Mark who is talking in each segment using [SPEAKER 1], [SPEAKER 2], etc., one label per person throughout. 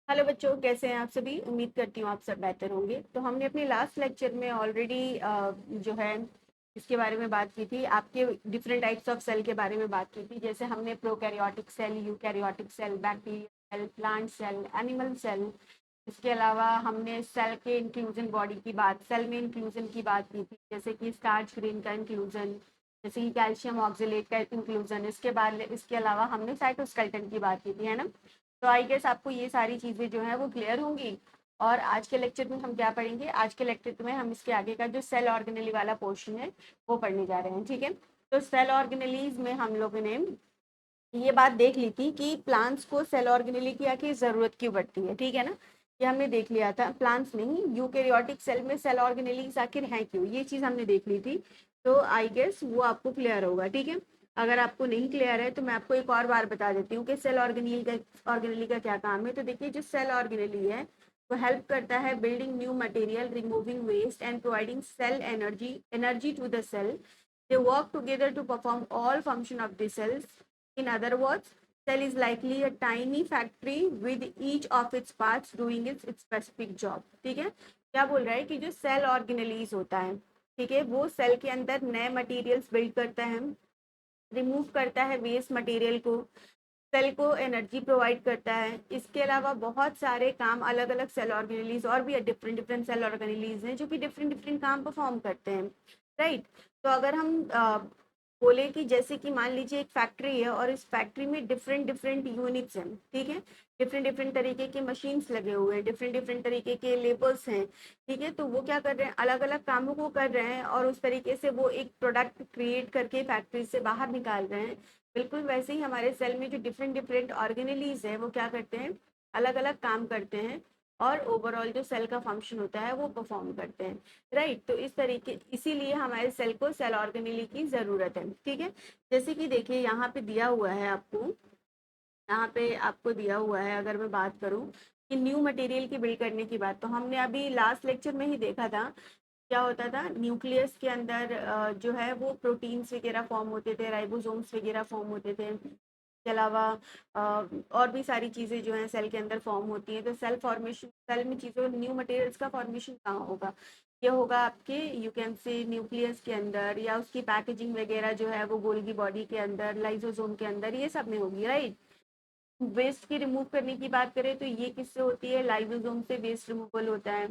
[SPEAKER 1] Hello बच्चों, कैसे हैं आप सभी। उम्मीद करती हूँ आप सब बेहतर होंगे। तो हमने अपने लास्ट लेक्चर में ऑलरेडी जो है इसके बारे में बात की थी, आपके डिफरेंट टाइप्स ऑफ सेल के बारे में बात की थी। जैसे हमने prokaryotic cell, eukaryotic cell, bacterial cell, plant cell, animal cell. इसके अलावा हमने सेल के इंक्लूजन बॉडी की बात, सेल में इंक्लूजन की बात की थी, जैसे कि स्टार्च ग्रेन का इंक्लूजन, जैसे कि कैल्शियम ऑक्जेलेट का इंक्लूजन। इसके बाद इसके अलावा हमने साइटोस्केलेटन की बात की थी, है ना। तो आई गेस आपको ये सारी चीज़ें जो है वो क्लियर होंगी। और आज के लेक्चर में हम क्या पढ़ेंगे, आज के लेक्चर में हम इसके आगे का जो सेल ऑर्गेनेली वाला पोर्शन है वो पढ़ने जा रहे हैं, ठीक है। तो सेल ऑर्गेनेलीज में हम लोगों ने ये बात देख ली थी कि प्लांट्स को सेल ऑर्गेनेली की आखिर ज़रूरत क्यों पड़ती है, ठीक है ना। ये हमने देख लिया था। प्लांट्स नहीं, यूकेरियोटिक सेल में सेल ऑर्गेनेलीज आखिर हैं क्यों, ये चीज़ हमने देख ली थी। तो आई गेस वो आपको क्लियर होगा, ठीक है। अगर आपको नहीं क्लियर है तो मैं आपको एक और बार बता देती हूँ कि सेल ऑर्गेनेली का क्या काम है। तो देखिए, जो सेल ऑर्गेनेली है वो हेल्प करता है building new material, removing waste and providing cell energy to the cell. They work together to perform all function of the cells. In other words, cell is likely a tiny factory with each of its parts doing its specific job. ठीक है। क्या बोल रहा है कि जो cell organelles होता है, ठीक है, वो सेल के अंदर नए मटेरियल्स बिल्ड करता है, रिमूव करता है वेस्ट मटेरियल को, सेल को एनर्जी प्रोवाइड करता है। इसके अलावा बहुत सारे काम अलग अलग सेल ऑर्गेनेलीज और भी डिफरेंट डिफरेंट सेल ऑर्गेनेलीज हैं जो कि डिफरेंट डिफरेंट काम परफॉर्म करते हैं, राइट। तो अगर हम बोले कि जैसे कि मान लीजिए एक फैक्ट्री है और इस फैक्ट्री में डिफरेंट डिफरेंट यूनिट्स हैं, ठीक है, डिफरेंट डिफरेंट तरीके के मशीन्स लगे हुए हैं, डिफरेंट डिफरेंट तरीके के लेबर्स हैं, ठीक है। तो वो क्या कर रहे हैं, अलग अलग कामों को कर रहे हैं और उस तरीके से वो एक प्रोडक्ट क्रिएट करके फैक्ट्री से बाहर निकाल रहे हैं। बिल्कुल वैसे ही हमारे सेल में जो डिफरेंट डिफरेंट ऑर्गेनेलीज है वो क्या करते हैं, अलग अलग काम करते हैं और ओवरऑल जो सेल का फंक्शन होता है वो परफॉर्म करते हैं, राइट। तो इस तरीके, इसीलिए हमारे सेल को सेल ऑर्गेनेली की ज़रूरत है, ठीक है। जैसे कि देखिए यहाँ पे दिया हुआ है आपको, यहाँ पे आपको दिया हुआ है, अगर मैं बात करूँ कि न्यू मटेरियल की बिल्ड करने की बात, तो हमने अभी लास्ट लेक्चर में ही देखा था क्या होता था। न्यूक्लियस के अंदर जो है वो प्रोटीन्स वगैरह फॉर्म होते थे, राइबोसोम्स वगैरह फॉर्म होते थे। इसके अलावा और भी सारी चीज़ें जो हैं सेल के अंदर फॉर्म होती हैं। तो सेल फॉर्मेशन, सेल में चीज़ों न्यू मटेरियल्स का फॉर्मेशन कहाँ होगा, ये होगा आपके यू कैन से न्यूक्लियस के अंदर, या उसकी पैकेजिंग वगैरह जो है वो गोल्गी बॉडी के अंदर, लाइसोसोम के अंदर, ये सब में होगी, राइट। वेस्ट की रिमूव करने की बात करें तो ये किससे होती है, लाइसोसोम से वेस्ट रिमूवल होता है।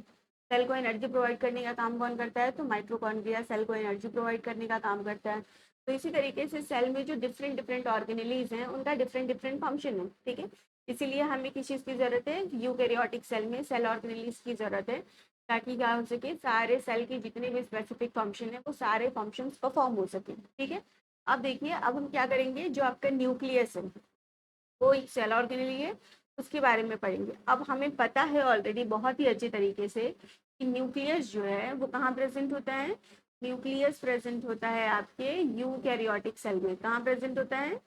[SPEAKER 1] सेल को एनर्जी प्रोवाइड करने का काम कौन करता है, तो माइटोकॉन्ड्रिया सेल को एनर्जी प्रोवाइड करने का काम करता है। तो इसी तरीके से सेल में जो डिफरेंट डिफरेंट ऑर्गेनेलीज हैं उनका डिफरेंट डिफरेंट फंक्शन है, ठीक है। इसीलिए हमें किस चीज़ की ज़रूरत है, यूकैरियोटिक सेल में सेल ऑर्गेनेलीज की ज़रूरत है, ताकि क्या हो सके, सारे सेल के जितने भी स्पेसिफिक फंक्शन है वो सारे फंक्शन परफॉर्म हो सके, ठीक है। अब देखिए, अब हम क्या करेंगे, जो आपका न्यूक्लियस है वो एक सेल ऑर्गेनेली है, उसके बारे में पढ़ेंगे। अब हमें पता है ऑलरेडी बहुत ही अच्छे तरीके से कि न्यूक्लियस जो है वो कहाँ प्रेजेंट होता है। न्यूक्लियस प्रेजेंट होता है आपके यूकैरियोटिक सेल में। कहाँ प्रेजेंट होता है,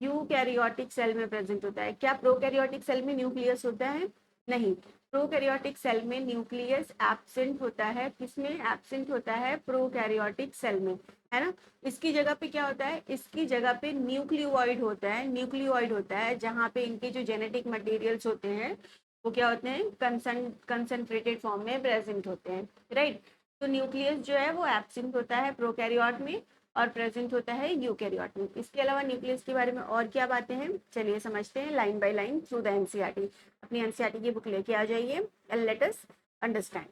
[SPEAKER 1] यूकैरियोटिक सेल में प्रेजेंट होता है। क्या प्रोकैरियोटिक सेल में न्यूक्लियस होता है, नहीं। प्रोकैरियोटिक सेल में न्यूक्लियस एब्सेंट होता है, किसमें एब्सेंट होता है, प्रोकैरियोटिक सेल में, है ना। इसकी जगह पे क्या होता है, इसकी जगह पे न्यूक्लियोइड होता है, न्यूक्लियोइड होता है जहाँ पे इनके जो जेनेटिक मटेरियल्स होते हैं वो क्या होते हैं, कंसंट्रेटेड फॉर्म में प्रेजेंट होते हैं, राइट। तो न्यूक्लियस जो है वो एब्सेंट होता है प्रोकैरियोट में और प्रेजेंट होता है यूकैरियोट में। इसके अलावा न्यूक्लियस के बारे में और क्या बातें हैं, चलिए समझते हैं line by line through the NCERT. अपनी एनसीईआरटी की बुक लेके आ जाइए एंड लेट अस अंडरस्टैंड।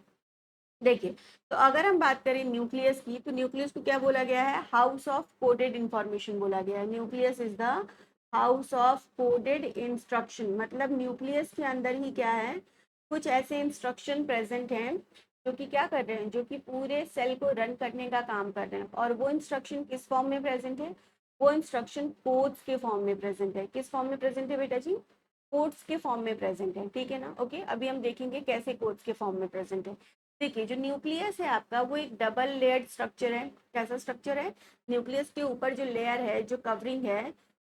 [SPEAKER 1] देखिए, तो अगर हम बात करें न्यूक्लियस की, तो न्यूक्लियस को क्या बोला गया है, हाउस ऑफ कोडेड इंफॉर्मेशन बोला गया है। Nucleus is the house of coded instruction. मतलब न्यूक्लियस के अंदर ही क्या है, कुछ ऐसे इंस्ट्रक्शन प्रेजेंट हैं जो कि क्या कर रहे हैं, जो कि पूरे सेल को रन करने का काम कर रहे हैं। और वो इंस्ट्रक्शन किस फॉर्म में प्रेजेंट है, वो इंस्ट्रक्शन कोड्स के फॉर्म में प्रेजेंट है। किस फॉर्म में प्रेजेंट है बेटा जी, कोड्स के फॉर्म में प्रेजेंट है, ठीक है ना। ओके, अभी हम देखेंगे कैसे कोड्स के फॉर्म में प्रेजेंट है। देखिए, जो न्यूक्लियस है आपका वो एक डबल लेयर्ड स्ट्रक्चर है। कैसा स्ट्रक्चर है, न्यूक्लियस के ऊपर जो लेयर है, जो कवरिंग है,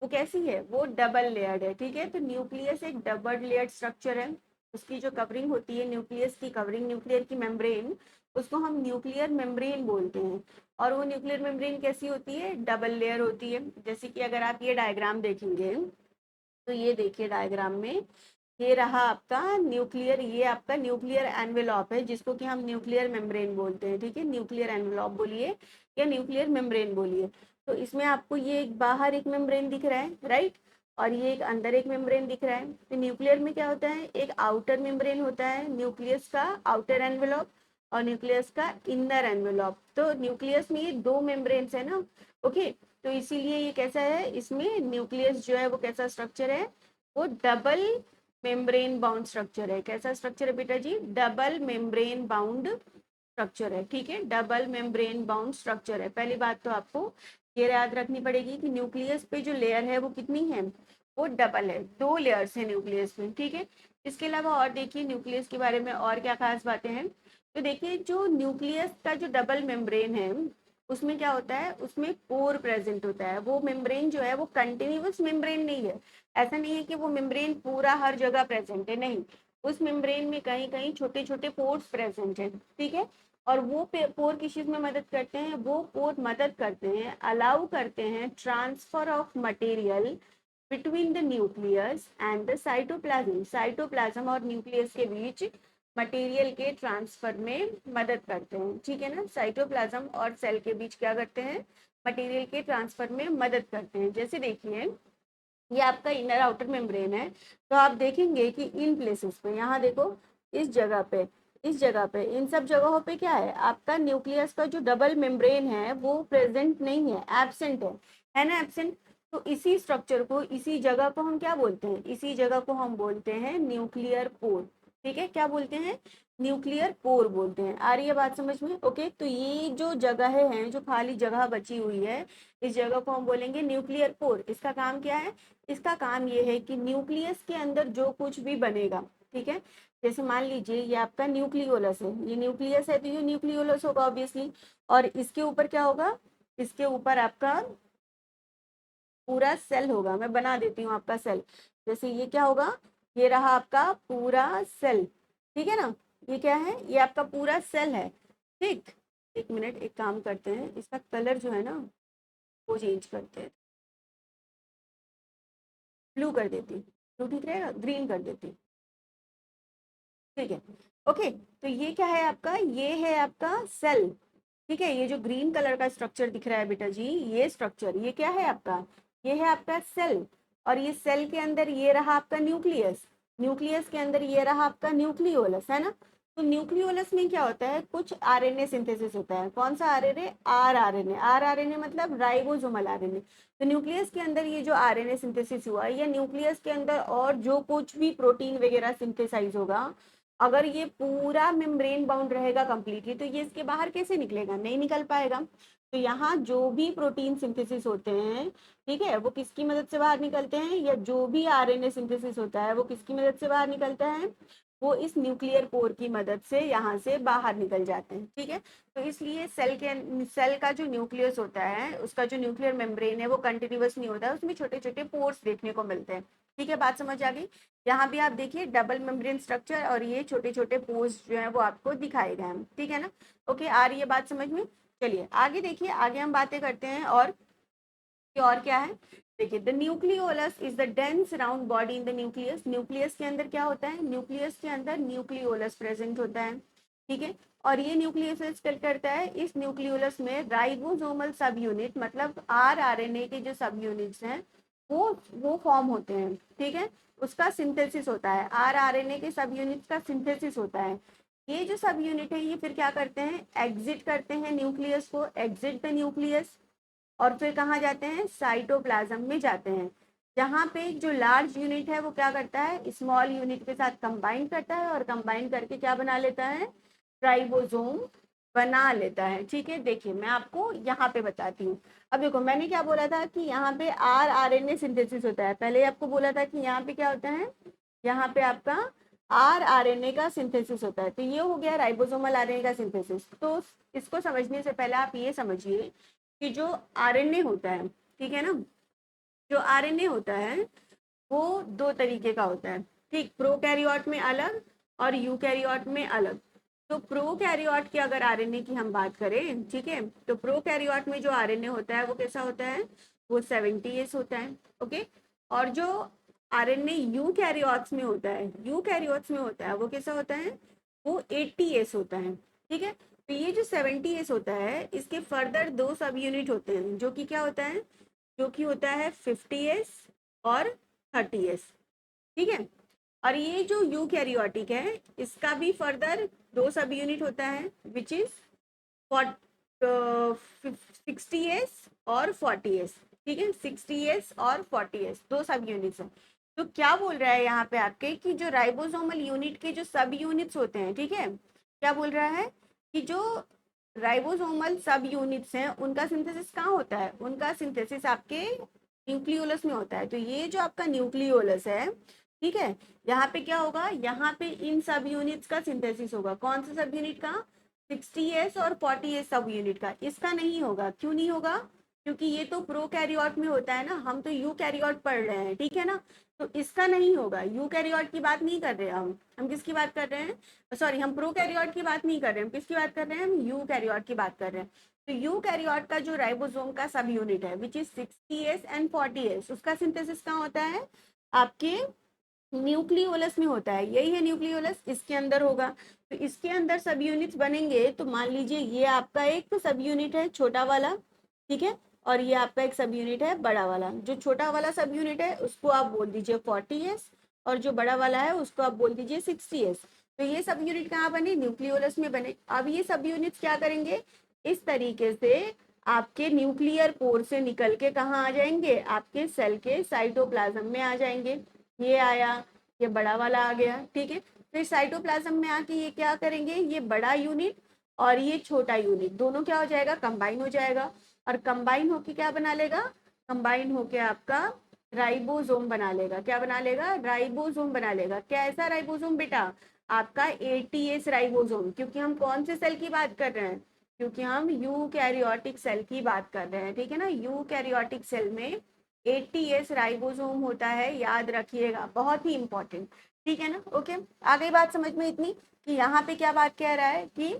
[SPEAKER 1] वो कैसी है, वो डबल लेयर्ड है, ठीक है। तो न्यूक्लियस एक डबल लेयर्ड स्ट्रक्चर है। उसकी जो कवरिंग होती है, न्यूक्लियस की कवरिंग, न्यूक्लियर की मेम्ब्रेन, उसको हम न्यूक्लियर मेम्ब्रेन बोलते हैं। और वो न्यूक्लियर मेम्ब्रेन कैसी होती है, डबल लेयर होती है। जैसे कि अगर आप ये डायग्राम देखेंगे, तो ये देखिए डायग्राम में ये रहा आपका न्यूक्लियर, ये आपका न्यूक्लियर एनवेलॉप है जिसको कि हम न्यूक्लियर मेम्ब्रेन बोलते हैं, ठीक है। न्यूक्लियर एनवेलॉप बोलिए या न्यूक्लियर मेम्ब्रेन बोलिए। तो इसमें आपको ये एक बाहर एक मेम्ब्रेन दिख रहा है, राइट, और ये एक अंदर एक मेम्ब्रेन दिख रहा है। तो न्यूक्लियर में क्या होता है, एक आउटर मेम्ब्रेन होता है, न्यूक्लियस का आउटर एनवेलॉप और न्यूक्लियस का इनर एनवेलॉप। तो न्यूक्लियस में ये दो मेम्ब्रेन्स है ना, ओके। तो इसीलिए ये कैसा है, इसमें न्यूक्लियस जो है वो कैसा स्ट्रक्चर है, वो डबल मेम्ब्रेन बाउंड स्ट्रक्चर है। कैसा स्ट्रक्चर है बेटा जी, डबल मेम्ब्रेन बाउंड स्ट्रक्चर है, ठीक है, डबल मेम्ब्रेन बाउंड स्ट्रक्चर है। पहली बात तो आपको ये याद रखनी पड़ेगी कि न्यूक्लियस पे जो लेयर है वो कितनी है, वो डबल है, दो लेयर्स है न्यूक्लियस में, ठीक है। इसके अलावा और देखिए न्यूक्लियस के बारे में और क्या खास बातें हैं। तो देखिए जो न्यूक्लियस का जो डबल मेम्ब्रेन है उसमें क्या होता है, उसमें पोर प्रेजेंट होता है। वो मेम्ब्रेन जो है वो कंटिन्यूअस मेम्ब्रेन नहीं है, ऐसा नहीं है कि वो मेम्ब्रेन पूरा हर जगह प्रेजेंट है, नहीं, उस मेम्ब्रेन में कहीं कहीं छोटे छोटे पोर्स प्रेजेंट है, ठीक है। और वो पोर किस चीज में मदद करते हैं, वो पोर मदद करते हैं, अलाउ करते हैं transfer of material between the nucleus and the cytoplasm. Cytoplasm और न्यूक्लियस के बीच मटेरियल के ट्रांसफर में मदद करते हैं, ठीक है ना। साइटोप्लाज्म और सेल के बीच क्या करते हैं, मटेरियल के ट्रांसफर में मदद करते हैं। जैसे देखिए ये आपका इनर आउटर मेम्ब्रेन है, तो आप देखेंगे कि इन प्लेसेस पे, यहाँ देखो, इस जगह पे, इस जगह पे, इन सब जगहों पे क्या है, आपका न्यूक्लियस का जो डबल मेम्ब्रेन है वो प्रेजेंट नहीं है, एब्सेंट है ना, एब्सेंट। तो इसी स्ट्रक्चर को, इसी जगह को हम क्या बोलते हैं, इसी जगह को हम बोलते हैं न्यूक्लियर पोर, ठीक है। क्या बोलते हैं, न्यूक्लियर पोर बोलते हैं। आ रही है बात समझ में, ओके। तो ये जो जगह है, जो खाली जगह बची हुई है, इस जगह को हम बोलेंगे न्यूक्लियर पोर। इसका काम क्या है, इसका काम ये है कि न्यूक्लियस के अंदर जो कुछ भी बनेगा, ठीक है, जैसे मान लीजिए ये आपका न्यूक्लियोलस है, ये न्यूक्लियस है तो ये न्यूक्लियोलस होगा ऑब्वियसली। और इसके ऊपर क्या होगा, इसके ऊपर आपका पूरा सेल होगा। मैं बना देती हूँ आपका सेल। जैसे ये क्या होगा, ये रहा आपका पूरा सेल, ठीक है ना। ये क्या है, ये आपका पूरा सेल है, ठीक। एक मिनट, एक काम करते हैं, इसका कलर जो है ना वो चेंज करते हैं, ब्लू कर देती हूँ, ब्लू ठीक रहेगा, ग्रीन कर देती हूँ, ठीक है, ओके। तो ये क्या है आपका, ये है आपका सेल, ठीक है। ये जो ग्रीन कलर का स्ट्रक्चर दिख रहा है बेटा जी, ये स्ट्रक्चर, ये क्या है आपका, ये है आपका सेल। और ये सेल के अंदर ये रहा आपका न्यूक्लियस, न्यूक्लियस के अंदर ये रहा आपका न्यूक्लियोलस, है ना। तो न्यूक्लियोलस में क्या होता है, कुछ आरएनए सिंथेसिस होता है। कौन सा RNA, are RNA, are RNA मतलब राइबोसोमल आरएनए। तो न्यूक्लियस के अंदर ये जो आरएनए सिंथेसिस हुआ, या न्यूक्लियस के अंदर और जो कुछ भी प्रोटीन वगैरह सिंथेसाइज होगा, अगर ये पूरा मेम्ब्रेन बाउंड रहेगा कंप्लीटली, तो ये इसके बाहर कैसे निकलेगा, नहीं निकल पाएगा। तो यहाँ जो भी प्रोटीन सिंथेसिस होते हैं, ठीक है, वो किसकी मदद से बाहर निकलते हैं, या जो भी आरएनए सिंथेसिस होता है वो किसकी मदद से बाहर निकलता है, वो इस न्यूक्लियर पोर की मदद से यहाँ से बाहर निकल जाते हैं, ठीक है। तो इसलिए सेल का जो न्यूक्लियस होता है, उसका जो न्यूक्लियर मेम्ब्रेन है वो कंटिन्यूअस नहीं होता है, उसमें छोटे छोटे पोर्स देखने को मिलते हैं, ठीक है। बात समझ आ गई। यहाँ भी आप देखिए डबल मेम्ब्रेन स्ट्रक्चर और ये छोटे छोटे पोर्स जो है वो आपको दिखाए गए हैं, ठीक है ना। ओके, आ रही है बात समझ में। चलिए आगे देखिए, आगे हम बातें करते हैं। और क्या है, देखिए the nucleolus is the dense round body in the nucleus. Nucleus के अंदर क्या होता है, न्यूक्लियस के अंदर न्यूक्लियोलस प्रेजेंट होता है, ठीक है। और ये न्यूक्लियोलस क्या करता है, इस न्यूक्लियोलस में राइबोसोमल सब यूनिट, मतलब आरएनए के जो सब यूनिट्स हैं वो फॉर्म होते हैं, ठीक है। उसका सिंथेसिस होता है, आरएनए के सब यूनिट्स का सिंथेसिस होता है। ये जो सब यूनिट है ये फिर क्या करते हैं, एग्जिट करते हैं न्यूक्लियस को, एग्जिट द न्यूक्लियस, और फिर कहाँ जाते हैं, साइटोप्लाज्म में जाते हैं, जहाँ पे जो लार्ज यूनिट है वो क्या करता है, स्मॉल यूनिट के साथ कंबाइन करता है, और कंबाइन करके क्या बना लेता है, राइबोसोम बना लेता है, ठीक है। देखिए मैं आपको यहाँ पे बताती हूँ। अब देखो मैंने क्या बोला था कि यहाँ पे आरएनए सिंथेसिस होता है, पहले आपको बोला था कि यहाँ पे क्या होता है, यहाँ पे आपका आरएनए का सिंथेसिस होता है। तो ये हो गया राइबोसोमल आरएनए का सिंथेसिस। तो इसको समझने से पहले आप ये समझिए कि जो आरएनए होता है, ठीक है ना, जो आरएनए होता है वो दो तरीके का होता है, ठीक, प्रोकैरियोट में अलग और यूकैरियोट में अलग। तो प्रोकैरियोट की अगर आरएनए की हम बात करें, ठीक है, तो प्रोकैरियोट में जो आरएनए होता है वो कैसा होता है, वो 70S होता है, ओके। और जो आरएनए यूकैरियोट्स में होता है, यूकैरियोट्स में होता है, वो कैसा होता है, वो 80s होता है, ठीक है। तो ये जो 70s होता है, इसके फर्दर दो सब यूनिट होते हैं, जो कि क्या होता है, जो कि होता है 50s और 30s, ठीक है। और ये जो यूकैरियोटिक है, इसका भी फर्दर दो सब यूनिट होता है, विच इज 60s और 40s, ठीक है, 60s और 40s दो सब यूनिट्स हैं। तो क्या बोल रहा है यहाँ पे आपके कि जो राइबोसोमल यूनिट के जो सब यूनिट्स होते हैं, ठीक है, क्या बोल रहा है कि जो राइबोसोमल सब यूनिट्स हैं उनका सिंथेसिस कहाँ होता है, उनका सिंथेसिस आपके न्यूक्लियोलस में होता है। तो ये जो आपका न्यूक्लियोलस है, ठीक है, यहाँ पे क्या होगा, यहाँ पे इन सब यूनिट्स का सिंथेसिस होगा। कौन सा सब यूनिट का, 60s और 40s सब यूनिट का। इसका नहीं होगा, क्यों नहीं होगा, क्योंकि ये तो प्रोकैरियोट में होता है ना, हम तो यूकैरियोट पढ़ रहे हैं, ठीक है ना। तो इसका नहीं होगा, यूकैरियोट की बात नहीं कर रहे हैं हम किसकी बात कर रहे हैं, सॉरी, हम प्रोकैरियोट की बात नहीं कर रहे हैं, हम किसकी बात कर रहे हैं, हम यूकैरियोट की बात कर रहे हैं। तो यूकैरियोट का जो राइबोसोम का सब यूनिट है, which is 60s and 40s, उसका सिंथेसिस कहाँ होता है, आपके न्यूक्लियोलस में होता है। यही है न्यूक्लियोलस, इसके अंदर होगा। तो इसके अंदर सब यूनिट्स बनेंगे, तो मान लीजिए ये आपका एक सब यूनिट है छोटा वाला, ठीक है, और ये आपका एक सब यूनिट है बड़ा वाला। जो छोटा वाला सब यूनिट है उसको आप बोल दीजिए 40s, और जो बड़ा वाला है उसको आप बोल दीजिए 60s। तो ये सब यूनिट कहाँ बने, न्यूक्लियोलस में बने। अब ये सब यूनिट्स क्या करेंगे, इस तरीके से आपके न्यूक्लियर पोर से निकल के कहाँ आ जाएंगे, आपके सेल के साइटोप्लाज्म में आ जाएंगे। ये आया, ये बड़ा वाला आ गया, ठीक है। फिर साइटोप्लाज्म में आके ये क्या करेंगे, ये बड़ा यूनिट और ये छोटा यूनिट दोनों क्या हो जाएगा, कंबाइन हो जाएगा। और कंबाइन होके क्या बना लेगा, कंबाइन होके आपका राइबोसोम बना लेगा। क्या बना लेगा, राइबोसोम बना लेगा। कैसा राइबोसोम बेटा, आपका 80s राइबोसोम। क्योंकि हम कौन से सेल की बात कर रहे हैं, क्योंकि हम यूकैरियोटिक सेल की बात कर रहे हैं, ठीक है ना। यूकैरियोटिक सेल में 80s राइबोसोम होता है, याद रखिएगा, बहुत ही इंपॉर्टेंट, ठीक है ना। ओके, आ गई बात समझ में इतनी, कि यहाँ पे क्या बात कह रहा है कि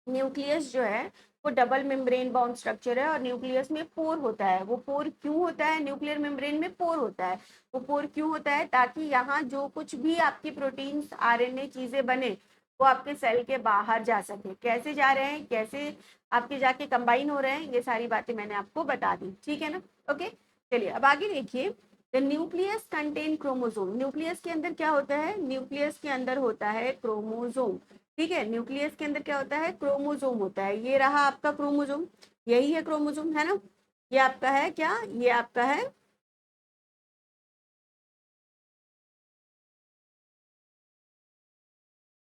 [SPEAKER 1] न्यूक्लियस जो है वो डबल मेम्ब्रेन बाउंड स्ट्रक्चर है, और न्यूक्लियस में पोर होता है। वो पोर क्यों होता है, न्यूक्लियर मेम्ब्रेन में पोर होता है। वो पोर क्यों होता है, ताकि यहाँ जो कुछ भी आपकी प्रोटीन्स आरएनए चीजें बने, वो आपके सेल के बाहर जा सके। कैसे जा रहे हैं, कैसे आपके जाके कंबाइन हो रहे हैं, ये सारी बातें मैंने आपको बता दी, ठीक है ना। ओके, चलिए अब आगे देखिए। The nucleus contain chromosome. Nucleus के अंदर क्या होता है, न्यूक्लियस के अंदर होता है क्रोमोसोम, ठीक है। न्यूक्लियस के अंदर क्या होता है, क्रोमोसोम होता है। ये रहा आपका क्रोमोसोम, यही है क्रोमोसोम, है ना। ये आपका है क्या, ये आपका है,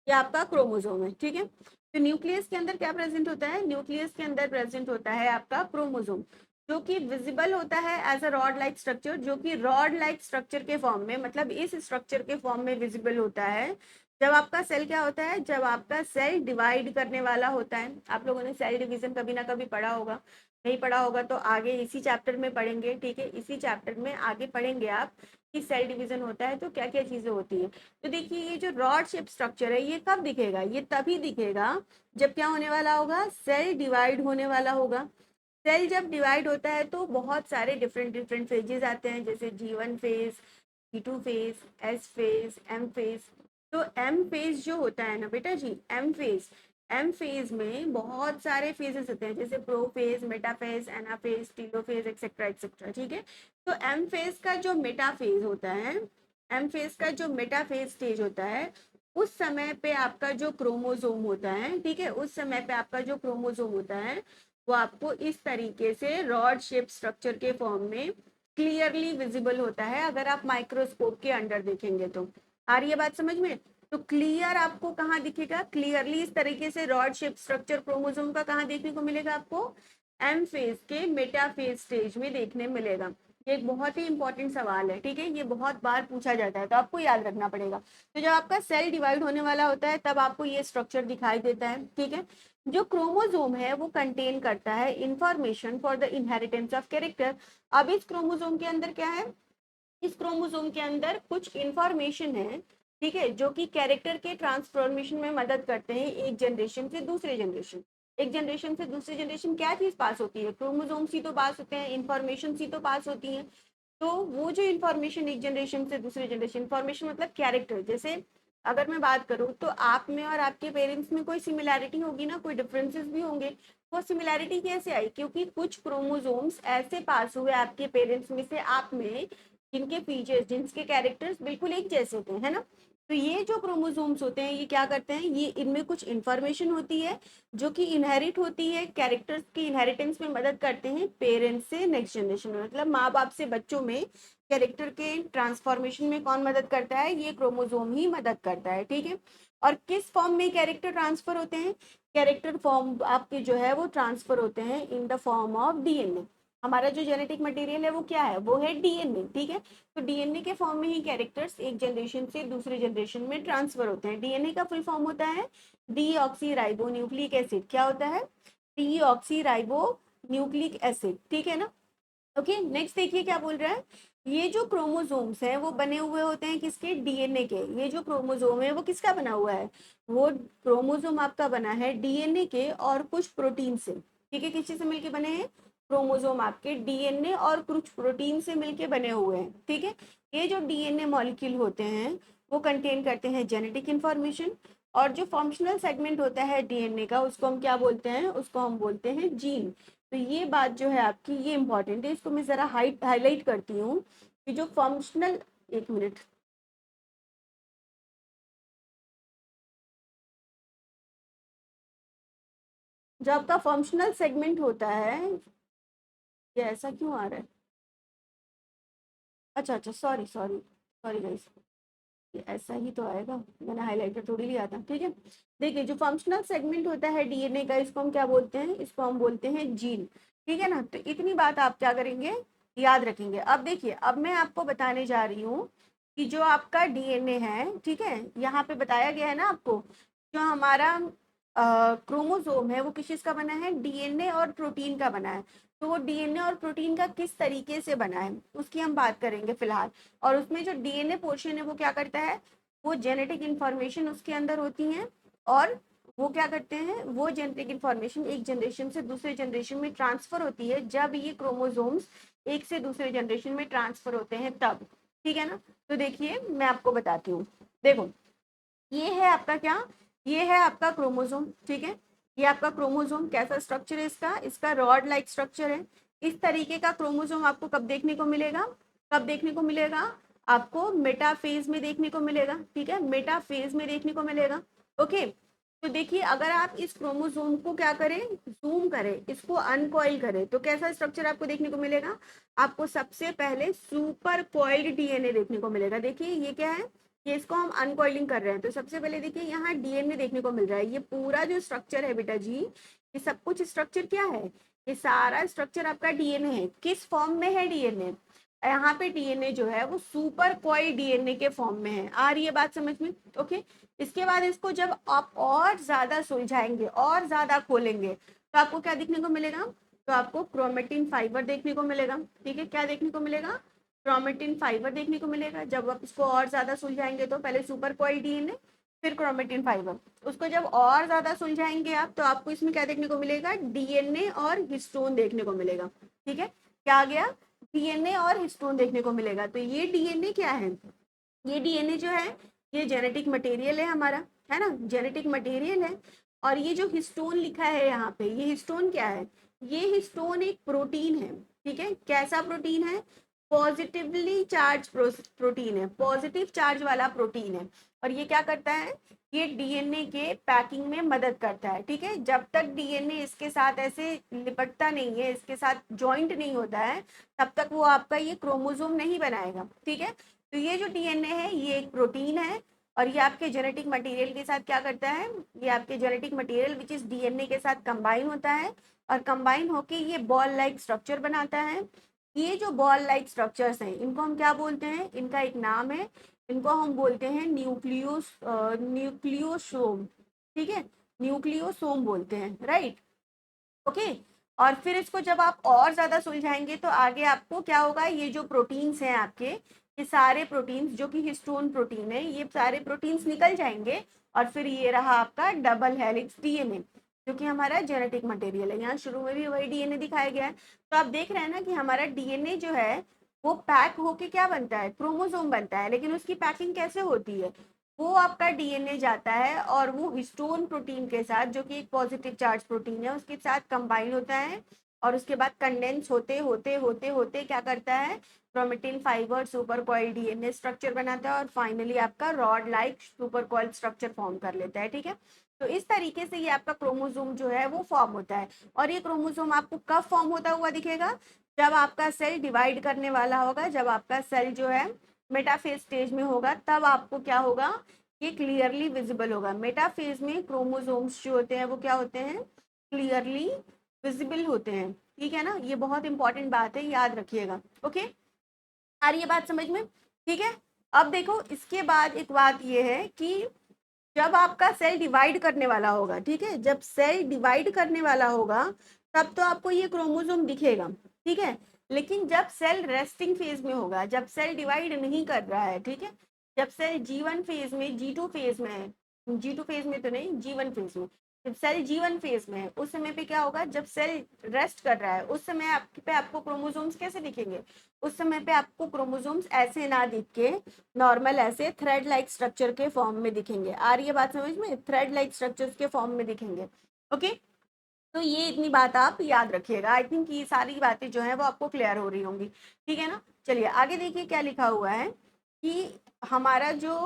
[SPEAKER 1] ये आपका क्रोमोसोम है, ठीक है। तो न्यूक्लियस के अंदर क्या प्रेजेंट होता है, न्यूक्लियस के अंदर प्रेजेंट होता है आपका क्रोमोसोम, जो कि विजिबल होता है as a rod like structure, जो कि रॉड लाइक स्ट्रक्चर के फॉर्म में, मतलब इस स्ट्रक्चर के फॉर्म में विजिबल होता है। जब आपका सेल क्या होता है, जब आपका सेल डिवाइड करने वाला होता है। आप लोगों ने सेल डिवीजन कभी ना कभी पढ़ा होगा, नहीं पढ़ा होगा तो आगे इसी चैप्टर में पढ़ेंगे, ठीक है। इसी चैप्टर में आगे पढ़ेंगे आप कि सेल डिवीजन होता है तो क्या क्या चीजें होती है। तो देखिए, ये जो रॉड शेप स्ट्रक्चर है, ये कब दिखेगा, ये तभी दिखेगा जब क्या होने वाला होगा, सेल डिवाइड होने वाला होगा। सेल जब डिवाइड होता है तो बहुत सारे डिफरेंट डिफरेंट फेजेस आते हैं, जैसे G1 phase, G2 phase, S phase, M phase. तो M फेज जो होता है ना बेटा जी, एम फेज में बहुत सारे फेजेस होते हैं, जैसे प्रो फेज, मेटा फेज, एना phase, Tillo phase, etcetera etcetera, ठीक है। तो एम फेज का जो मेटा फेज होता है, एम फेज का जो मेटा फेज स्टेज होता है, उस समय पे आपका जो क्रोमोसोम होता है, ठीक है, उस समय पे आपका जो क्रोमोसोम होता है, वो आपको इस तरीके से रॉड शेप स्ट्रक्चर के फॉर्म में क्लियरली विजिबल होता है, अगर आप माइक्रोस्कोप के अंडर देखेंगे तो। आ रही है बात समझ में। तो क्लियर आपको कहाँ दिखेगा, क्लियरली इस तरीके से रॉड शेप स्ट्रक्चर क्रोमोसोम का कहाँ देखने को मिलेगा आपको, एम फेज के मेटाफेज स्टेज में देखने मिलेगा। ये एक बहुत ही इंपॉर्टेंट सवाल है, ठीक है, ये बहुत बार पूछा जाता है, तो आपको याद रखना पड़ेगा। तो जब आपका सेल डिवाइड होने वाला होता है तब आपको ये स्ट्रक्चर दिखाई देता है, ठीक है। जो क्रोमोसोम है वो कंटेन करता है information for the inheritance of character. अब इस क्रोमोसोम के अंदर क्या है, इस क्रोमोसोम के अंदर कुछ इंफॉर्मेशन है, ठीक है, जो कि कैरेक्टर के ट्रांसफॉर्मेशन में मदद करते हैं, एक जनरेशन से दूसरे जनरेशन। एक जनरेशन से दूसरी जनरेशन क्या चीज पास होती है, क्रोमोसोम्स ही तो पास होते हैं, इंफॉर्मेशन ही तो पास होती है। तो वो जो इन्फॉर्मेशन एक जनरेशन से दूसरे जनरेशन, इन्फॉर्मेशन मतलब कैरेक्टर, जैसे अगर मैं बात करूँ तो आप में और आपके पेरेंट्स में कोई सिमिलैरिटी होगी ना, कोई डिफरेंसेस भी होंगे। वो सिमिलैरिटी कैसे आई? क्योंकि कुछ क्रोमोसोम्स ऐसे पास हुए आपके पेरेंट्स में से आप में, जिनके फीचर्स, जिनके कैरेक्टर्स बिल्कुल एक जैसे थे, है ना। तो ये जो क्रोमोसोम्स होते हैं ये क्या करते हैं, ये इनमें कुछ इन्फॉर्मेशन होती है जो कि इनहेरिट होती है, कैरेक्टर्स की इनहेरिटेंस में मदद करते हैं पेरेंट्स से नेक्स्ट जनरेशन में, मतलब माँ बाप से बच्चों में कैरेक्टर के ट्रांसफॉर्मेशन में कौन मदद करता है? ये क्रोमोसोम ही मदद करता है, ठीक है। और किस फॉर्म में कैरेक्टर ट्रांसफर होते हैं? कैरेक्टर फॉर्म आपके जो है वो ट्रांसफर होते हैं in the form of DNA. हमारा जो जेनेटिक मटेरियल है वो क्या है? वो है डीएनए, ठीक है। तो डीएनए के फॉर्म में ही कैरेक्टर्स एक जनरेशन से दूसरे जनरेशन में ट्रांसफर होते हैं। डीएनए का फुल फॉर्म होता है डीऑक्सी राइबो न्यूक्लिक एसिड। क्या होता है? डीऑक्सी राइबो न्यूक्लिक एसिड, ठीक है ना। ओके, नेक्स्ट देखिए क्या बोल रहा है। ये जो क्रोमोसोम्स हैं वो बने हुए होते हैं किसके? डीएनए के। ये जो क्रोमोसोम है वो किसका बना हुआ है? वो क्रोमोसोम आपका बना है डीएनए के और कुछ प्रोटीन से, ठीक है। किस चीज से मिलके बने हैं? क्रोमोसोम आपके डीएनए और कुछ प्रोटीन से मिलके बने हुए हैं, ठीक है। ये जो डीएनए मॉलिक्यूल होते हैं वो कंटेन करते हैं जेनेटिक इंफॉर्मेशन, और जो फंक्शनल सेगमेंट होता है डीएनए का उसको हम क्या बोलते हैं? उसको हम बोलते हैं जीन। तो ये बात जो है आपकी ये इंपॉर्टेंट है, इसको मैं जरा हाईलाइट करती हूँ कि जो फंक्शनल, एक मिनट, जो आपका फंक्शनल सेगमेंट होता है, ये ऐसा क्यों आ रहा है? अच्छा अच्छा, सॉरी सॉरी सॉरी गाइस, ये ऐसा ही तो आएगा, मैंने हाईलाइटर थोड़ी लिया था, ठीक है। देखिए जो फंक्शनल सेगमेंट होता है डीएनए का, इसको हम क्या बोलते हैं? इसको हम बोलते हैं जीन, ठीक है ना। तो इतनी बात आप क्या करेंगे? याद रखेंगे। अब देखिए, अब मैं आपको बताने जा रही हूँ कि जो आपका डीएनए है, ठीक है, यहाँ पे बताया गया है ना आपको, जो हमारा क्रोमोसोम है वो किस चीज का बना है? डीएनए और प्रोटीन का बना है। तो वो डीएनए और प्रोटीन का किस तरीके से बना है उसकी हम बात करेंगे फिलहाल। और उसमें जो डीएनए पोर्शन है वो क्या करता है? वो जेनेटिक इंफॉर्मेशन उसके अंदर होती हैं, और वो क्या करते हैं? वो जेनेटिक इंफॉर्मेशन एक जनरेशन से दूसरे जनरेशन में ट्रांसफर होती है, जब ये क्रोमोसोम्स एक से दूसरे जनरेशन में ट्रांसफर होते हैं तब, ठीक है ना। तो देखिए मैं आपको बताती हूँ, देखो ये है आपका क्या? ये है आपका क्रोमोसोम, ठीक है। ये आपका क्रोमोसोम कैसा स्ट्रक्चर है? इसका इसका रॉड लाइक स्ट्रक्चर है। इस तरीके का क्रोमोसोम आपको कब देखने को मिलेगा? कब देखने को मिलेगा? आपको मेटाफेज में देखने को मिलेगा, ठीक है, मेटाफेज में देखने को मिलेगा। ओके, तो देखिए अगर आप इस क्रोमोसोम को क्या करें? जूम करें, इसको अनकॉइल करें, तो कैसा स्ट्रक्चर आपको देखने को मिलेगा? आपको सबसे पहले सुपर कॉइल्ड डीएनए देखने को मिलेगा। देखिए ये क्या है? ये इसको हम अनकॉइलिंग कर रहे हैं, तो सबसे पहले देखिए यहाँ डीएनए देखने को मिल रहा है। ये पूरा जो स्ट्रक्चर है बेटा जी, ये सब कुछ स्ट्रक्चर क्या है? ये सारा स्ट्रक्चर आपका डीएनए है। किस फॉर्म में है डीएनए? यहाँ पे डीएनए जो है वो सुपर कॉइल डीएनए के फॉर्म में है। आ रही है बात समझ में? ओके, इसके बाद इसको जब आप और ज्यादा सुलझाएंगे और ज्यादा खोलेंगे तो आपको क्या देखने को मिलेगा? तो आपको क्रोमेटिन फाइबर देखने को मिलेगा, ठीक है। क्या देखने को मिलेगा? क्रोमेटिन फाइबर देखने को मिलेगा। जब आप इसको और ज्यादा सुलझाएंगे तो पहले सुपर कॉइल डीएनए, फिर क्रोमेटिन फाइबर, उसको जब और ज्यादा सुलझाएंगे आप तो आपको इसमें क्या देखने को मिलेगा? डीएनए और हिस्टोन देखने को मिलेगा, ठीक है। क्या आ गया? डीएनए और हिस्टोन देखने को मिलेगा। तो ये डीएनए क्या है? ये डीएनए जो है ये जेनेटिक मटेरियल है हमारा, है ना, जेनेटिक मटेरियल है। और ये जो हिस्टोन लिखा है यहाँ पे, ये हिस्टोन क्या है? ये हिस्टोन एक प्रोटीन है, ठीक है। कैसा प्रोटीन है? पॉजिटिवली चार्ज प्रोटीन है, पॉजिटिव चार्ज वाला प्रोटीन है। और ये क्या करता है? ये डीएनए के पैकिंग में मदद करता है, ठीक है। जब तक डीएनए इसके साथ ऐसे लिपटता नहीं है, इसके साथ जॉइंट नहीं होता है, तब तक वो आपका ये क्रोमोसोम नहीं बनाएगा, ठीक है। तो ये जो डीएनए है ये एक प्रोटीन है, और ये आपके जेनेटिक मटेरियल के साथ क्या करता है? ये आपके genetic material which is DNA के साथ कंबाइन होता है, और कंबाइन होके ये बॉल लाइक स्ट्रक्चर बनाता है। ये जो बॉल लाइक स्ट्रक्चर्स हैं इनको हम क्या बोलते हैं? इनका एक नाम है, इनको हम बोलते हैं न्यूक्लियोसोम, ठीक है, न्यूक्लियोसोम बोलते हैं, राइट। ओके, और फिर इसको जब आप और ज्यादा सुलझाएंगे तो आगे आपको क्या होगा? ये जो प्रोटीन्स हैं आपके, ये सारे प्रोटीन्स जो कि हिस्टोन प्रोटीन है, ये सारे प्रोटीन्स निकल जाएंगे, और फिर ये रहा आपका डबल हेलिक्स डीएनए, जो कि हमारा जेनेटिक मटेरियल है। यहाँ शुरू में भी वही डीएनए दिखाया गया है। तो आप देख रहे हैं ना कि हमारा डीएनए जो है वो पैक होके क्या बनता है, क्रोमोसोम बनता है। लेकिन उसकी पैकिंग कैसे होती है, वो आपका डीएनए जाता है और वो हिस्टोन प्रोटीन के साथ, जो कि एक पॉजिटिव चार्ज प्रोटीन है, उसके साथ कंबाइन होता है और उसके बाद कंडेंस होते होते होते होते क्या करता है, chromatin fibre super coil DNA structure बनाता है और फाइनली आपका rod like super coil structure form कर लेता है। ठीक है, तो इस तरीके से ये आपका क्रोमोसोम जो है वो फॉर्म होता है। और ये क्रोमोसोम आपको कब फॉर्म होता हुआ दिखेगा, जब आपका सेल डिवाइड करने वाला होगा, जब आपका सेल जो है मेटाफेज स्टेज में होगा, तब आपको क्या होगा, ये क्लियरली विजिबल होगा। मेटाफेज में क्रोमोसोम्स जो होते हैं वो क्या होते हैं, क्लियरली विजिबल होते हैं। ठीक है ना, ये बहुत इंपॉर्टेंट बात है, याद रखिएगा। ओके, आ रही है बात समझ में? ठीक है, अब देखो इसके बाद एक बात ये है कि जब आपका सेल डिवाइड करने वाला होगा, ठीक है, जब सेल डिवाइड करने वाला होगा तब तो आपको ये क्रोमोसोम दिखेगा। ठीक है, लेकिन जब सेल रेस्टिंग फेज में होगा, जब सेल डिवाइड नहीं कर रहा है, ठीक है, जब सेल जी1 फेज में, जी2 फेज में है, जी2 फेज में तो नहीं, जी1 फेज में, जब सेल जी1 फेज में है उस समय पे क्या होगा, जब सेल रेस्ट कर रहा है उस समय आपको क्रोमोसोम्स कैसे दिखेंगे, उस समय पे आपको क्रोमोसोम्स ऐसे ना दिख के नॉर्मल ऐसे थ्रेड लाइक स्ट्रक्चर के फॉर्म में दिखेंगे। आ रही है बात समझ में, थ्रेड लाइक स्ट्रक्चर्स के फॉर्म में दिखेंगे। ओके, तो ये इतनी बात आप याद रखिएगा। आई थिंक ये सारी बातें जो है वो आपको क्लियर हो रही होंगी। ठीक है ना, चलिए आगे देखिए क्या लिखा हुआ है कि हमारा जो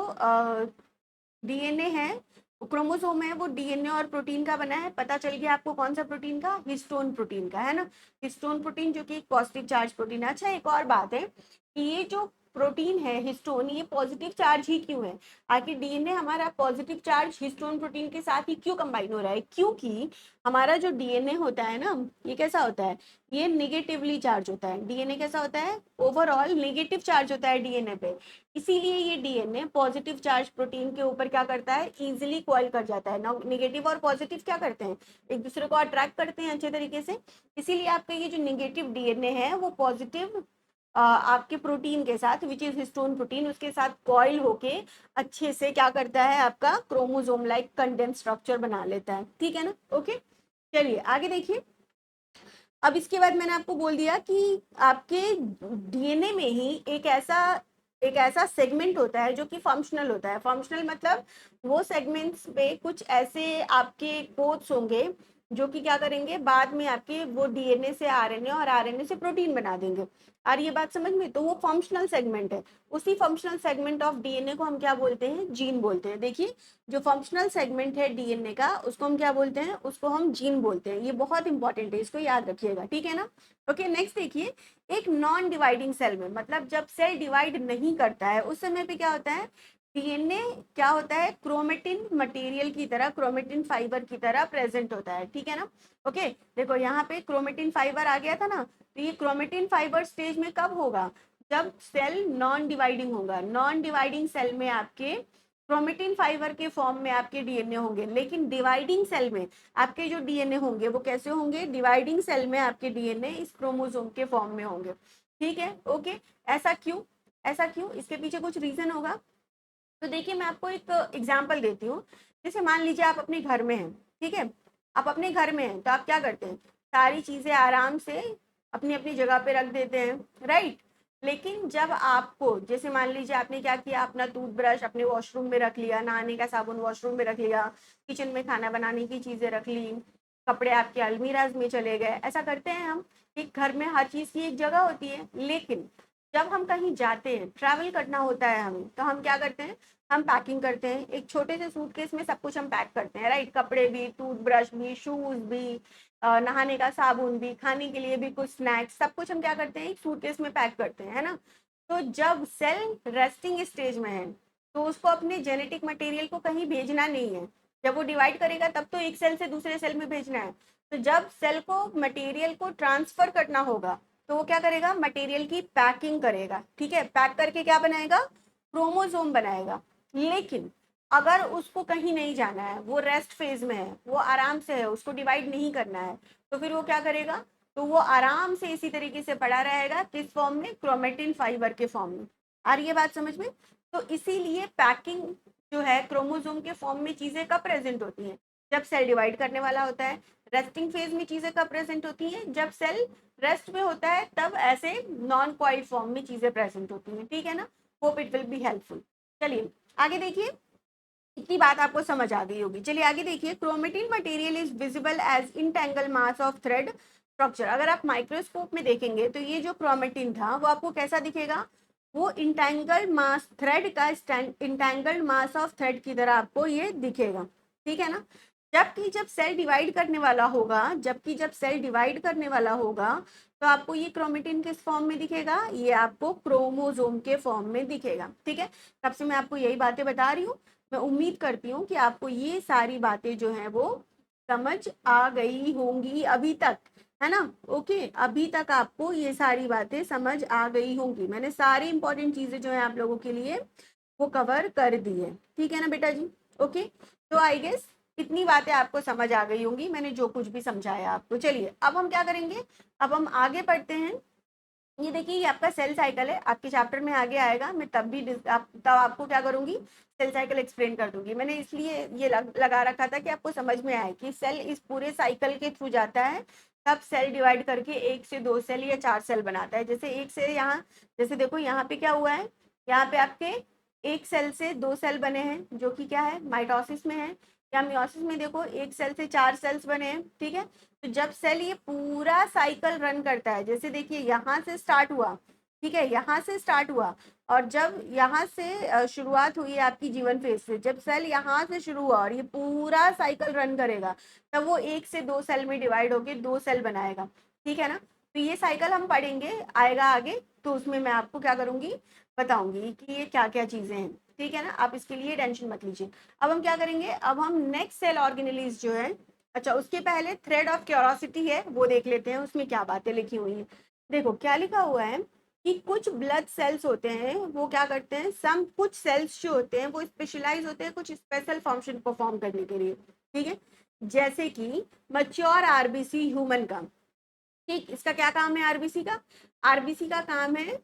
[SPEAKER 1] डीएनए है, क्रोमोसोम है, वो डीएनए और प्रोटीन का बना है। पता चल गया आपको कौन सा प्रोटीन का, हिस्टोन प्रोटीन का, है ना, हिस्टोन प्रोटीन जो कि एक पॉजिटिव चार्ज प्रोटीन है। अच्छा, एक और बात है कि ये जो प्रोटीन है हिस्टोन, ये पॉजिटिव चार्ज ही क्यों है, आखिर डीएनए हमारा पॉजिटिव चार्ज हिस्टोन प्रोटीन के साथ ही क्यों कंबाइन हो रहा है, क्योंकि हमारा जो डीएनए होता है ना, ये कैसा होता है, ये निगेटिवली चार्ज होता है। डीएनए कैसा होता है, ओवरऑल नेगेटिव चार्ज होता है डीएनए पे, इसीलिए ये डीएनए पॉजिटिव चार्ज प्रोटीन के ऊपर क्या करता है, इजीली कॉइल कर जाता है ना। नेगेटिव और पॉजिटिव क्या करते हैं, एक दूसरे को अट्रैक्ट करते हैं अच्छे तरीके से, इसीलिए आपका ये जो नेगेटिव डीएनए है वो पॉजिटिव आपके प्रोटीन के साथ, विच इज हिस्टोन प्रोटीन, उसके साथ कॉइल होके अच्छे से क्या करता है, आपका क्रोमोसोम लाइक कंडेंस स्ट्रक्चर बना लेता है। ठीक है ना, ओके, चलिए आगे देखिए। अब इसके बाद मैंने आपको बोल दिया कि आपके डीएनए में ही एक ऐसा सेगमेंट होता है जो कि फंक्शनल होता है। फंक्शनल मतलब वो सेगमेंट्स पे कुछ ऐसे आपके कोड्स होंगे जो कि क्या करेंगे, बाद में आपके वो डीएनए से आरएनए और आरएनए से प्रोटीन बना देंगे। और ये बात समझ में, तो वो फंक्शनल सेगमेंट है। उसी फंक्शनल सेगमेंट ऑफ डीएनए को हम क्या बोलते हैं, जीन बोलते हैं। देखिए, जो फंक्शनल सेगमेंट है डीएनए का उसको हम क्या बोलते हैं, उसको हम जीन बोलते हैं। ये बहुत इंपॉर्टेंट है, इसको याद रखिएगा। ठीक है ना, ओके, नेक्स्ट देखिए, एक नॉन डिवाइडिंग सेल में, मतलब जब सेल डिवाइड नहीं करता है उस समय पे क्या होता है, डीएनए क्या होता है, क्रोमेटिन मटेरियल की तरह, क्रोमेटिन फाइबर की तरह प्रेजेंट होता है। ठीक है ना, ओके, देखो यहाँ पे क्रोमेटिन फाइबर आ गया था ना, तो ये क्रोमेटिन फाइबर स्टेज में कब होगा, जब सेल नॉन डिवाइडिंग होगा। नॉन डिवाइडिंग सेल में आपके क्रोमेटिन फाइबर के फॉर्म में आपके डीएनए होंगे, लेकिन डिवाइडिंग सेल में आपके जो डीएनए होंगे वो कैसे होंगे, डिवाइडिंग सेल में आपके डीएनए इस क्रोमोसोम के फॉर्म में होंगे। ठीक है, ओके, ऐसा क्यों, ऐसा क्यों, इसके पीछे कुछ रीजन होगा। तो देखिए मैं आपको एक एग्जाम्पल देती हूँ। जैसे मान लीजिए आप अपने घर में हैं, ठीक है, आप अपने घर में हैं, तो आप क्या करते हैं, सारी चीजें आराम से अपनी अपनी जगह पे रख देते हैं, राइट। लेकिन जब आपको, जैसे मान लीजिए आपने क्या किया, अपना टूथब्रश अपने वॉशरूम में रख लिया, नहाने का साबुन वॉशरूम में रख लिया, किचन में खाना बनाने की चीजें रख ली, कपड़े आपके अलमीराज में चले गए, ऐसा करते हैं हम कि घर में हर चीज की एक जगह होती है। लेकिन जब हम कहीं जाते हैं, ट्रैवल करना होता है हमें, तो हम क्या करते हैं, हम पैकिंग करते हैं। एक छोटे से सूटकेस में सब कुछ हम पैक करते हैं, राइट, कपड़े भी, टूथब्रश भी, शूज भी, नहाने का साबुन भी, खाने के लिए भी कुछ स्नैक्स, सब कुछ हम क्या करते हैं, एक सूटकेस में पैक करते हैं, है ना। तो जब सेल रेस्टिंग स्टेज में है तो उसको अपने जेनेटिक मटेरियल को कहीं भेजना नहीं है। जब वो डिवाइड करेगा तब तो एक सेल से दूसरे सेल में भेजना है। तो जब सेल को मटेरियल को ट्रांसफर करना होगा तो वो क्या करेगा, मटेरियल की पैकिंग करेगा। ठीक है, पैक करके क्या बनाएगा, क्रोमोसोम बनाएगा। लेकिन अगर उसको कहीं नहीं जाना है, वो रेस्ट फेज में है, वो आराम से है, उसको डिवाइड नहीं करना है, तो फिर वो क्या करेगा, तो वो आराम से इसी तरीके से पड़ा रहेगा, किस फॉर्म में, क्रोमेटिन फाइबर के फॉर्म में। आ रही है बात समझ में। तो इसीलिए पैकिंग जो है क्रोमोसोम के फॉर्म में चीजें कब प्रेजेंट होती हैं, जब सेल डिवाइड करने वाला होता है। रेस्टिंग फेज में चीजें कब प्रेजेंट होती हैं, जब सेल रेस्ट में होता है तब ऐसे नॉन कॉइल्ड फॉर्म में चीजें प्रेजेंट होती हैं, ठीक है ना। Hope it will be helpful. चलिए आगे देखिए, इतनी बात आपको समझ आ गई होगी। चलिए आगे देखिए, chromatin material is visible as entangled mass of thread structure. अगर आप माइक्रोस्कोप में देखेंगे तो ये जो क्रोमेटिन था वो आपको कैसा दिखेगा, वो इंटेंगल्ड मास थ्रेड का इंटेंगल्ड मास ऑफ थ्रेड की तरह आपको ये दिखेगा, ठीक है ना। जबकि जब सेल डिवाइड करने वाला होगा, जबकि जब सेल डिवाइड करने वाला होगा तो आपको ये क्रोमेटिन किस फॉर्म में दिखेगा, ये आपको क्रोमोसोम के फॉर्म में दिखेगा, ठीक है। तब से मैं आपको यही बातें बता रही हूँ। मैं उम्मीद करती हूँ कि आपको ये सारी बातें जो हैं वो समझ आ गई होंगी अभी तक, है ना। ओके, अभी तक आपको ये सारी बातें समझ आ गई होंगी। मैंने सारी इंपॉर्टेंट चीजें जो है आप लोगों के लिए वो कवर कर दी है, ठीक है ना बेटा जी। ओके, तो आई गेस इतनी बातें आपको समझ आ गई होंगी, मैंने जो कुछ भी समझाया आपको। चलिए अब हम क्या करेंगे, अब हम आगे बढ़ते हैं। ये देखिए, ये आपका सेल साइकिल है, आपके चैप्टर में आगे आएगा, मैं तब भी तब आपको क्या करूंगी, सेल साइकिल एक्सप्लेन कर दूंगी। मैंने इसलिए ये लगा रखा था कि आपको समझ में आए कि सेल इस पूरे साइकिल के थ्रू जाता है, तब सेल डिवाइड करके 1 से 2 सेल या 4 सेल बनाता है। जैसे एक से यहाँ, जैसे देखो यहाँ पे क्या हुआ है, यहाँ पे आपके एक सेल से 2 सेल बने हैं जो कि क्या है, माइटोसिस में है। या मियोसिस में देखो एक सेल से 4 सेल्स बने हैं, ठीक है। तो जब सेल ये पूरा साइकिल रन करता है, जैसे देखिए यहाँ से स्टार्ट हुआ, ठीक है, यहाँ से स्टार्ट हुआ, और जब यहाँ से शुरुआत हुई आपकी जीवन फेज से, जब सेल यहाँ से शुरू हुआ और ये पूरा साइकिल रन करेगा, तब वो 1 से 2 सेल में डिवाइड होके 2 सेल बनाएगा, ठीक है ना। तो ये साइकिल हम पढ़ेंगे, आएगा आगे, तो उसमें मैं आपको क्या करूंगी, बताऊंगी कि ये क्या क्या चीजें हैं, ठीक है ना। आप इसके लिए टेंशन मत लीजिए। अब हम क्या करेंगे, अब हम नेक्स्ट सेल ऑर्गेनेलिज जो है, अच्छा उसके पहले थ्रेड ऑफ क्यूरोसिटी है वो देख लेते हैं, उसमें क्या बातें लिखी हुई हैं। देखो क्या लिखा हुआ है कि कुछ ब्लड सेल्स होते हैं वो क्या करते हैं, सम कुछ सेल्स जो होते हैं वो स्पेशलाइज होते हैं कुछ स्पेशल फंक्शन परफॉर्म करने के लिए, ठीक है। जैसे कि मच्योर आरबीसी ह्यूमन का, ठीक, इसका क्या काम है आरबीसी का, आरबीसी का काम है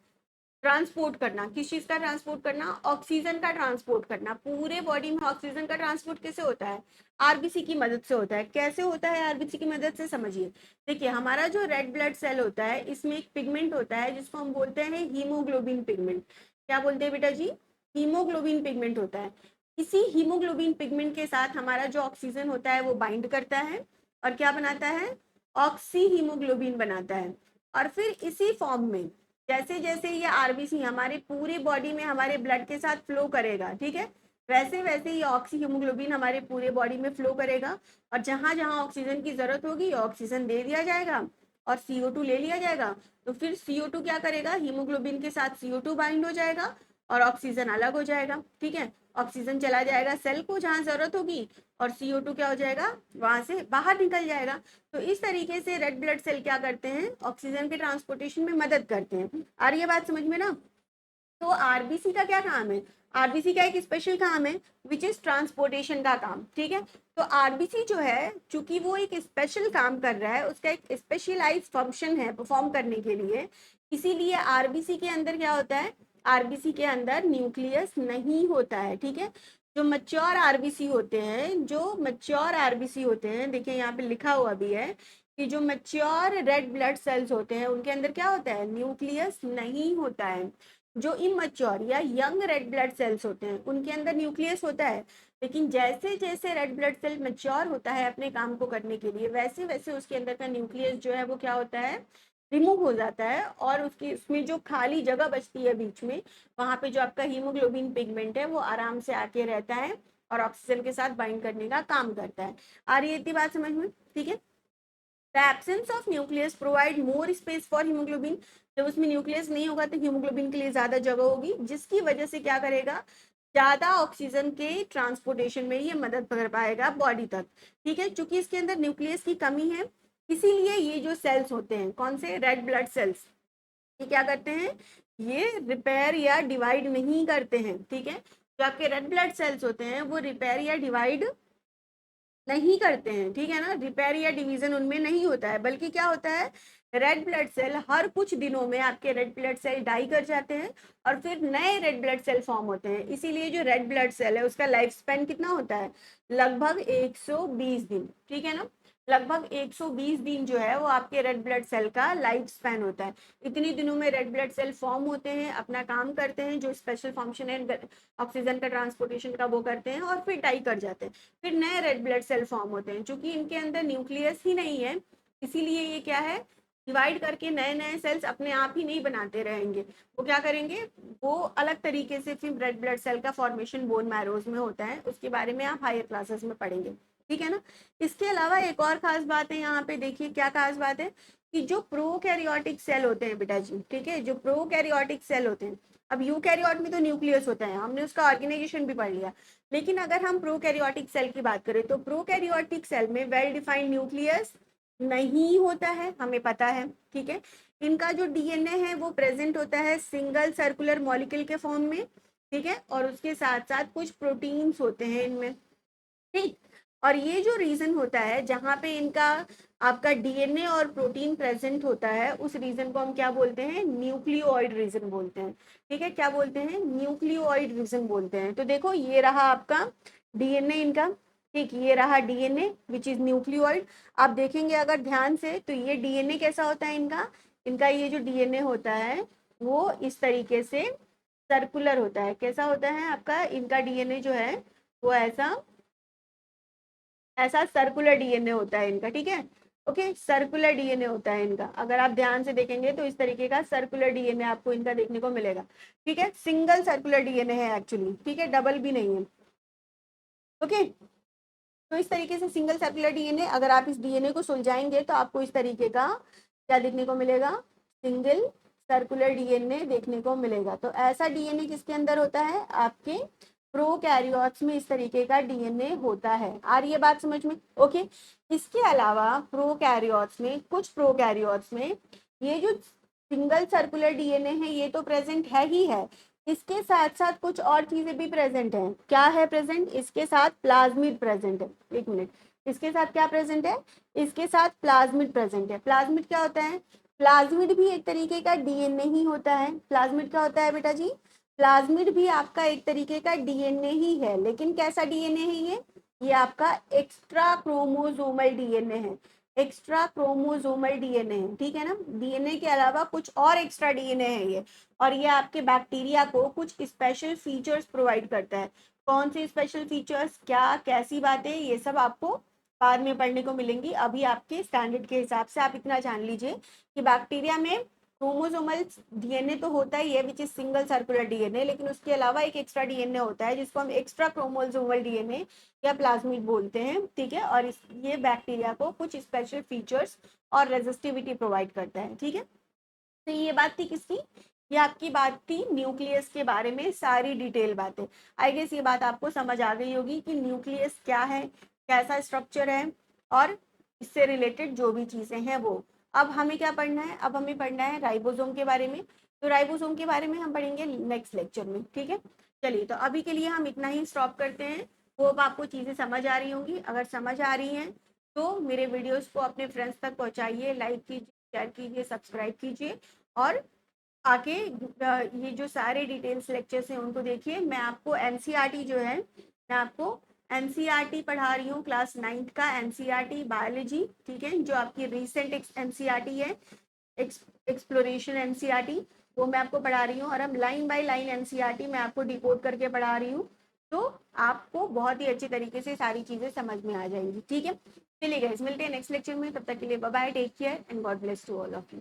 [SPEAKER 1] ट्रांसपोर्ट करना। किस चीज का ट्रांसपोर्ट करना, ऑक्सीजन का ट्रांसपोर्ट करना। पूरे बॉडी में ऑक्सीजन का ट्रांसपोर्ट कैसे होता है, आरबीसी की मदद से होता है। कैसे होता है आरबीसी की मदद से, समझिए। देखिए हमारा जो रेड ब्लड सेल होता है इसमें एक पिगमेंट होता है जिसको हम बोलते हैं हीमोग्लोबिन पिगमेंट। क्या बोलते हैं बेटा जी, हीमोग्लोबिन पिगमेंट होता है। इसी हीमोग्लोबिन पिगमेंट के साथ हमारा जो ऑक्सीजन होता है वो बाइंड करता है और क्या बनाता है, ऑक्सी हीमोग्लोबिन बनाता है। और फिर इसी फॉर्म में जैसे जैसे ये आरबीसी हमारे पूरी बॉडी में हमारे ब्लड के साथ फ्लो करेगा, ठीक है, वैसे वैसे ये ऑक्सी हीमोग्लोबिन हमारे पूरे बॉडी में फ्लो करेगा। और जहां जहां ऑक्सीजन की जरूरत होगी ऑक्सीजन दे दिया जाएगा और CO2 ले लिया जाएगा। तो फिर CO2 क्या करेगा, हीमोग्लोबिन के साथ CO2 बाइंड हो जाएगा और ऑक्सीजन अलग हो जाएगा, ठीक है। ऑक्सीजन चला जाएगा सेल को जहां जरूरत होगी और CO2 क्या हो जाएगा, वहां से बाहर निकल जाएगा। तो इस तरीके से रेड ब्लड सेल क्या करते हैं, ऑक्सीजन के ट्रांसपोर्टेशन में मदद करते हैं। आ रही है बात समझ में ना। तो आरबीसी का क्या काम है, आरबीसी का एक स्पेशल काम है विच इज ट्रांसपोर्टेशन का काम, ठीक है। तो आरबीसी जो है चूंकि वो एक स्पेशल काम कर रहा है, उसका एक स्पेशलाइज फंक्शन है परफॉर्म करने के लिए, इसीलिए आरबीसी के अंदर क्या होता है, आरबीसी के अंदर न्यूक्लियस नहीं होता है, ठीक है। जो मच्योर आरबीसी होते हैं, जो मच्योर आरबीसी होते हैं, देखिए यहाँ पे लिखा हुआ भी है कि जो मच्योर रेड ब्लड सेल्स होते हैं उनके अंदर क्या होता है, न्यूक्लियस नहीं होता है। जो इमच्योर या यंग रेड ब्लड सेल्स होते हैं उनके अंदर न्यूक्लियस होता है। लेकिन जैसे जैसे रेड ब्लड सेल मैच्योर होता है अपने काम को करने के लिए, वैसे वैसे उसके अंदर का न्यूक्लियस जो है वो क्या होता है, रिमूव हो जाता है। और उसकी उसमें जो खाली जगह बचती है बीच में, वहां पे जो आपका हीमोग्लोबिन पिगमेंट है वो आराम से आके रहता है और ऑक्सीजन के साथ बाइंड करने का काम करता है। आ रही है इतनी बात समझ में, ठीक है। The absence of nucleus provide more space for haemoglobin. जब उसमें न्यूक्लियस नहीं होगा तो हीमोग्लोबिन के लिए ज्यादा जगह होगी, जिसकी वजह से क्या करेगा, ज्यादा ऑक्सीजन के ट्रांसपोर्टेशन में ये मदद कर पाएगा बॉडी तक, ठीक है। चूंकि इसके अंदर न्यूक्लियस की कमी है, इसीलिए ये जो सेल्स होते हैं, कौन से, रेड ब्लड सेल्स, ये क्या करते हैं, ये रिपेयर या डिवाइड नहीं करते हैं, ठीक है। जो आपके रेड ब्लड सेल्स होते हैं वो रिपेयर या डिवाइड नहीं करते हैं, ठीक है ना। रिपेयर या डिवीजन उनमें नहीं होता है, बल्कि क्या होता है, रेड ब्लड सेल हर कुछ दिनों में आपके रेड ब्लड सेल डाई कर जाते हैं और फिर नए रेड ब्लड सेल फॉर्म होते हैं। इसीलिए जो रेड ब्लड सेल है उसका लाइफ स्पेन कितना होता है, लगभग 120 दिन, ठीक है ना। लगभग 120 दिन जो है वो आपके रेड ब्लड सेल का लाइफ स्पैन होता है। इतनी दिनों में रेड ब्लड सेल फॉर्म होते हैं, अपना काम करते हैं, जो स्पेशल फंक्शन है ऑक्सीजन का ट्रांसपोर्टेशन का वो करते हैं और फिर डाई कर जाते हैं। फिर नए रेड ब्लड सेल फॉर्म होते हैं। चूंकि इनके अंदर न्यूक्लियस ही नहीं है, इसीलिए ये क्या है, डिवाइड करके नए नए सेल्स अपने आप ही नहीं बनाते रहेंगे। वो क्या करेंगे, वो अलग तरीके से फिर रेड ब्लड सेल का फॉर्मेशन बोन मैरोज में होता है, उसके बारे में आप हायर क्लासेस में पढ़ेंगे, ठीक है ना। इसके अलावा एक और खास बात है यहाँ पे, देखिए क्या खास बात है कि जो प्रोकैरियोटिक सेल होते हैं बेटा जी, ठीक है, जो प्रोकैरियोटिक सेल होते हैं, अब यूकैरियोट में तो न्यूक्लियस होता है, हमने उसका ऑर्गेनाइजेशन भी पढ़ लिया, लेकिन अगर हम प्रोकैरियोटिक सेल की बात करें तो प्रोकैरियोटिक सेल में वेल डिफाइंड न्यूक्लियस नहीं होता है, हमें पता है, ठीक है। इनका जो डीएनए है वो प्रेजेंट होता है सिंगल सर्कुलर मॉलिक्यूल के फॉर्म में, ठीक है, और उसके साथ साथ कुछ प्रोटीन्स होते हैं इनमें, ठीक। और ये जो रीजन होता है जहाँ पे इनका आपका डीएनए और प्रोटीन प्रेजेंट होता है, उस रीजन को हम क्या बोलते हैं, न्यूक्लियोइड रीजन बोलते हैं, ठीक है। क्या बोलते हैं, न्यूक्लियोइड रीजन बोलते हैं। तो देखो ये रहा आपका डीएनए इनका, ठीक, ये रहा डीएनए विच इज न्यूक्लियोइड। आप देखेंगे अगर ध्यान से तो ये डीएनए कैसा होता है इनका, इनका ये जो डीएनए होता है वो इस तरीके से सर्कुलर होता है। कैसा होता है आपका इनका डीएनए जो है वो ऐसा ऐसा सर्कुलर डीएनए होता है इनका, ठीक है। ओके, सर्कुलर डीएनए होता है इनका, अगर आप ध्यान से देखेंगे तो इस तरीके का सर्कुलर डीएनए आपको इनका देखने को मिलेगा, ठीक है। सिंगल सर्कुलर डीएनए है एक्चुअली, ठीक है, डबल भी नहीं है। ओके, तो इस तरीके से सिंगल सर्कुलर डीएनए, अगर आप इस डीएनए को सुलझाएंगे तो आपको इस तरीके का क्या देखने को मिलेगा, सिंगल सर्कुलर डीएनए देखने को मिलेगा। तो ऐसा डीएनए किसके अंदर होता है, आपके प्रोकैरियोट्स में इस तरीके का डीएनए होता है। आ रही है बात समझ में, ओके। इसके अलावा प्रोकैरियोट्स में, कुछ प्रोकैरियोट्स में ये जो सिंगल सर्कुलर डीएनए है ये तो प्रेजेंट है ही है, इसके साथ साथ कुछ और चीजें भी प्रेजेंट हैं। क्या है प्रेजेंट, इसके साथ प्लाज्मिड प्रेजेंट है। एक मिनट, इसके साथ क्या प्रेजेंट है, इसके साथ प्लाज्मिड प्रेजेंट है। प्लाज्मिड क्या होता है, प्लाज्मिड भी एक तरीके का डीएनए ही होता है। प्लाज्मिड क्या होता है बेटा जी, प्लाज्मिड भी आपका एक तरीके का डीएनए ही है, लेकिन कैसा डीएनए है ये आपका एक्स्ट्रा क्रोमोसोमल डीएनए है। एक्स्ट्रा क्रोमोसोमल डीएनए है, ठीक है ना। डीएनए के अलावा कुछ और एक्स्ट्रा डीएनए है ये, और ये आपके बैक्टीरिया को कुछ स्पेशल फीचर्स प्रोवाइड करता है। कौन से स्पेशल फीचर्स, क्या कैसी बातें, ये सब आपको बाद में पढ़ने को मिलेंगी। अभी आपके स्टैंडर्ड के हिसाब से आप इतना जान लीजिए कि बैक्टीरिया में क्रोमोसोमल डीएनए तो होता ही है which is single circular DNA, लेकिन उसके अलावा एक एक्स्ट्रा डीएनए होता है जिसको हम एक्स्ट्रा क्रोमोसोमल डीएनए या प्लाज्मिड बोलते हैं, ठीक है। और ये बैक्टीरिया को कुछ स्पेशल फीचर्स और रेजिस्टिविटी प्रोवाइड करता है, ठीक है। तो ये बात थी किसकी, ये आपकी बात थी न्यूक्लियस के बारे में सारी डिटेल बातें। आई गेस ये बात आपको समझ आ गई होगी कि न्यूक्लियस क्या है, कैसा स्ट्रक्चर है, और इससे रिलेटेड जो भी चीजें हैं वो। अब हमें क्या पढ़ना है, अब हमें पढ़ना है राइबोसोम के बारे में। तो राइबोसोम के बारे में हम पढ़ेंगे नेक्स्ट लेक्चर में, ठीक है। चलिए, तो अभी के लिए हम इतना ही स्टॉप करते हैं। होप आपको चीजें समझ आ रही होंगी। अगर समझ आ रही हैं तो मेरे वीडियोस को अपने फ्रेंड्स तक पहुंचाइए, लाइक कीजिए, शेयर कीजिए, सब्सक्राइब कीजिए, और आके ये जो सारे डिटेल्स लेक्चर्स हैं उनको देखिए। मैं आपको एनसीईआरटी जो है, मैं आपको एनसीईआरटी पढ़ा रही हूँ, क्लास 9th का एनसीईआरटी बायोलॉजी, ठीक है, जो आपकी रिसेंट एनसीईआरटी है, एक्सप्लोरेशन एनसीईआरटी, वो मैं आपको पढ़ा रही हूँ। और अब लाइन बाय लाइन एनसीईआरटी मैं आपको डिकोड करके पढ़ा रही हूँ, तो आपको बहुत ही अच्छे तरीके से सारी चीजें समझ में आ जाएंगी, ठीक है। चलिए गाइस, मिलते हैं नेक्स्ट लेक्चर में, तब तक के लिए bye bye, take care and God bless to all of you.